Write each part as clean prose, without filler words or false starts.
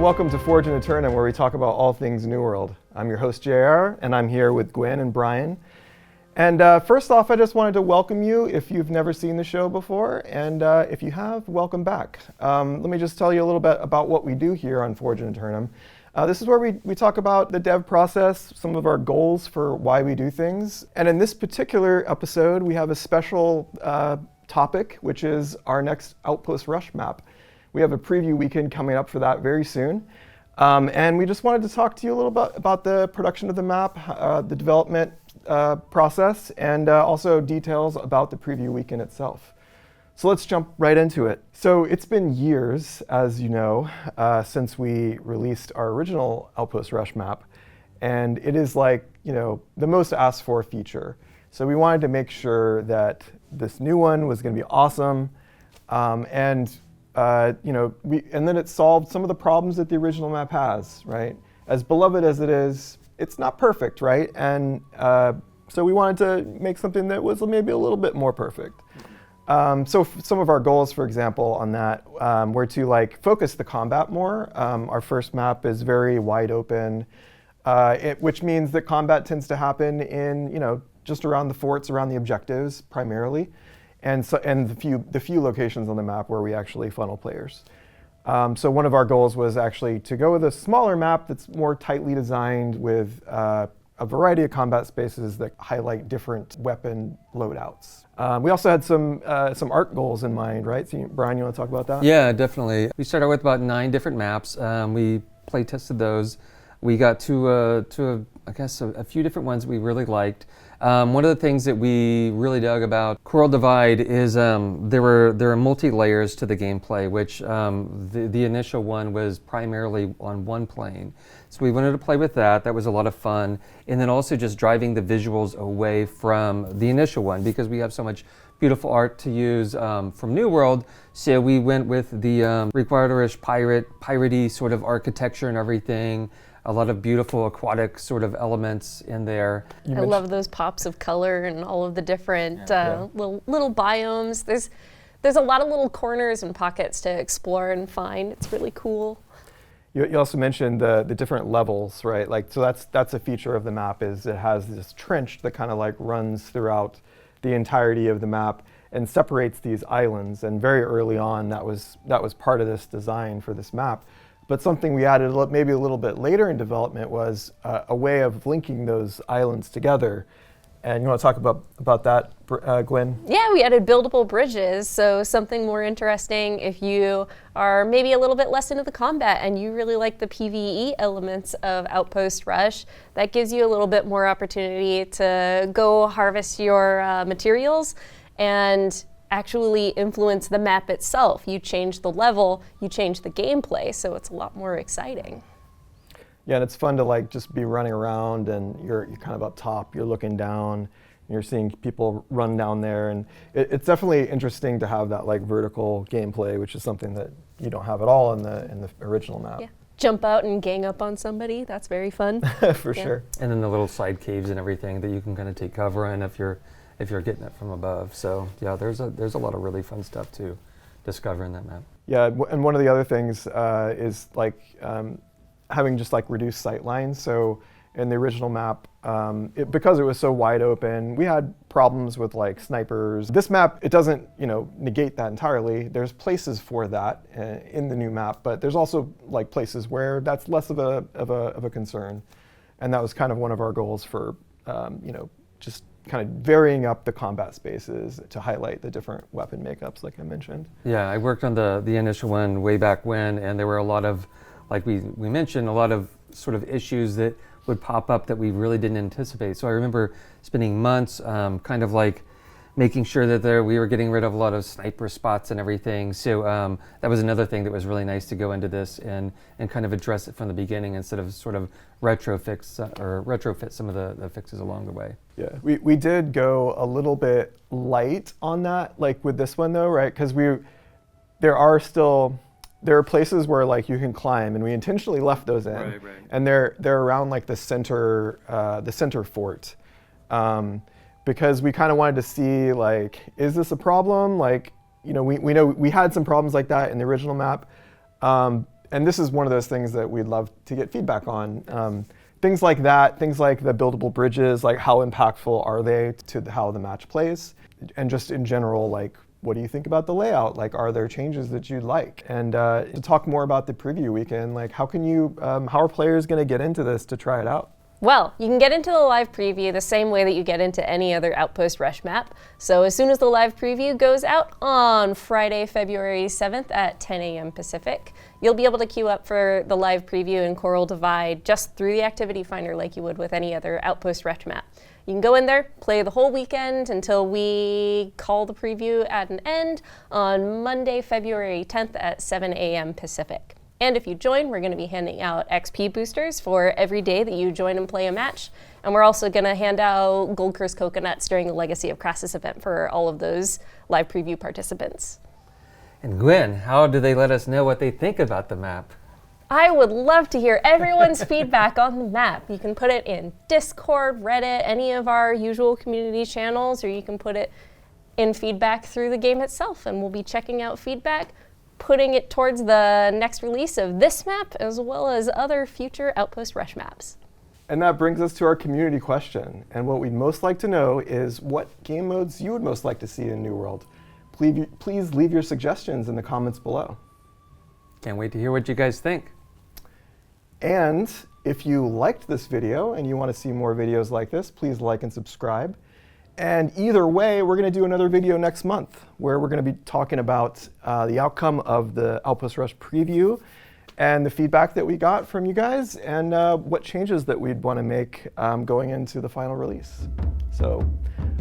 welcome to Forge and Aeternum, where we talk about all things New World. I'm your host, JR, and I'm here with Gwen and Brian. And first off, I just wanted to welcome you if you've never seen the show before, and if you have, welcome back. Let me just tell you a little bit about what we do here on Forge and Aeternum. This is where we talk about the dev process, some of our goals for why we do things. And in this particular episode, we have a special topic, which is our next Outpost Rush map. We have a preview weekend coming up for that very soon. And we just wanted to talk to you a little bit about the production of the map, the development process, and also details about the preview weekend itself. So let's jump right into it. So it's been years, as you know, since we released our original Outpost Rush map. And it is like, the most asked for feature. So we wanted to make sure that this new one was going to be awesome. And then it solved some of the problems that the original map has, right? As beloved as it is, it's not perfect, right? And so we wanted to make something that was maybe a little bit more perfect. So some of our goals, for example, on that were to focus the combat more. Our first map is very wide open, which means that combat tends to happen in, just around the forts, around the objectives primarily. And the few locations on the map where we actually funnel players. So one of our goals was actually to go with a smaller map that's more tightly designed with a variety of combat spaces that highlight different weapon loadouts. We also had some art goals in mind, right? So Brian, you want to talk about that? Yeah, definitely. We started with about 9 different maps. We play tested those. We got to a few different ones we really liked. One of the things that we really dug about Coral Divide is there are multi-layers to the gameplay, which the initial one was primarily on one plane. So we wanted to play with that. That was a lot of fun. And then also just driving the visuals away from the initial one because we have so much beautiful art to use from New World. So we went with the Required-ish piratey sort of architecture and everything. A lot of beautiful aquatic sort of elements in there. I love those pops of color and all of the different little biomes. There's a lot of little corners and pockets to explore and find. It's really cool. You also mentioned the different levels, right? So that's a feature of the map is it has this trench that kind of runs throughout the entirety of the map and separates these islands. And very early on, that was part of this design for this map. But something we added maybe a little bit later in development was a way of linking those islands together. And you want to talk about that, Gwen? Yeah, we added buildable bridges. So something more interesting if you are maybe a little bit less into the combat and you really like the PvE elements of Outpost Rush, that gives you a little bit more opportunity to go harvest your materials and actually influence the map itself. You change the level, you change the gameplay, so it's a lot more exciting. Yeah, and it's fun to just be running around and you're kind of up top, you're looking down, and you're seeing people run down there, and it's definitely interesting to have that vertical gameplay, which is something that you don't have at all in the original map. Yeah. Jump out and gang up on somebody, that's very fun. For sure. And then the little side caves and everything that you can kind of take cover in if you're getting it from above. So yeah, there's a lot of really fun stuff to discover in that map. Yeah, and one of the other things is having just reduced sight lines. So in the original map, because it was so wide open, we had problems with snipers. This map, it doesn't negate that entirely. There's places for that in the new map, but there's also places where that's less of a concern. And that was kind of one of our goals for just kind of varying up the combat spaces to highlight the different weapon makeups, like I mentioned. Yeah, I worked on the initial one way back when, and there were a lot of, we mentioned, a lot of sort of issues that would pop up that we really didn't anticipate. So I remember spending months kind of making sure that we were getting rid of a lot of sniper spots and everything. So that was another thing that was really nice to go into this and kind of address it from the beginning instead of sort of retrofit some of the fixes along the way. Yeah, we did go a little bit light on that, with this one though, right? Because there are places where you can climb, and we intentionally left those in, right. And they're around the center fort. Because we kind of wanted to see, is this a problem? We know we had some problems like that in the original map. And this is one of those things that we'd love to get feedback on. Things like that, things like the buildable bridges, like how impactful are they to how the match plays? And just in general, like, what do you think about the layout? Like, are there changes that you'd like? And to talk more about the preview weekend, like, how are players going to get into this to try it out? Well, you can get into the live preview the same way that you get into any other Outpost Rush map. So as soon as the live preview goes out on Friday, February 7th at 10 a.m. Pacific, you'll be able to queue up for the live preview in Coral Divide just through the activity finder like you would with any other Outpost Rush map. You can go in there, play the whole weekend until we call the preview at an end on Monday, February 10th at 7 a.m. Pacific. And if you join, we're going to be handing out XP boosters for every day that you join and play a match. And we're also going to hand out Gold Curse coconuts during the Legacy of Crassus event for all of those live preview participants. And Gwen, how do they let us know what they think about the map? I would love to hear everyone's feedback on the map. You can put it in Discord, Reddit, any of our usual community channels, or you can put it in feedback through the game itself. And we'll be checking out feedback, putting it towards the next release of this map, as well as other future Outpost Rush maps. And that brings us to our community question. And what we'd most like to know is what game modes you would most like to see in New World. Please leave your suggestions in the comments below. Can't wait to hear what you guys think. And if you liked this video and you want to see more videos like this, please like and subscribe. And either way, we're going to do another video next month where we're going to be talking about the outcome of the Outpost Rush preview and the feedback that we got from you guys and what changes that we'd want to make going into the final release. So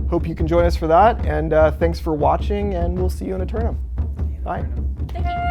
hope you can join us for that. And thanks for watching, and we'll see you in Aeternum. Bye. Thank you.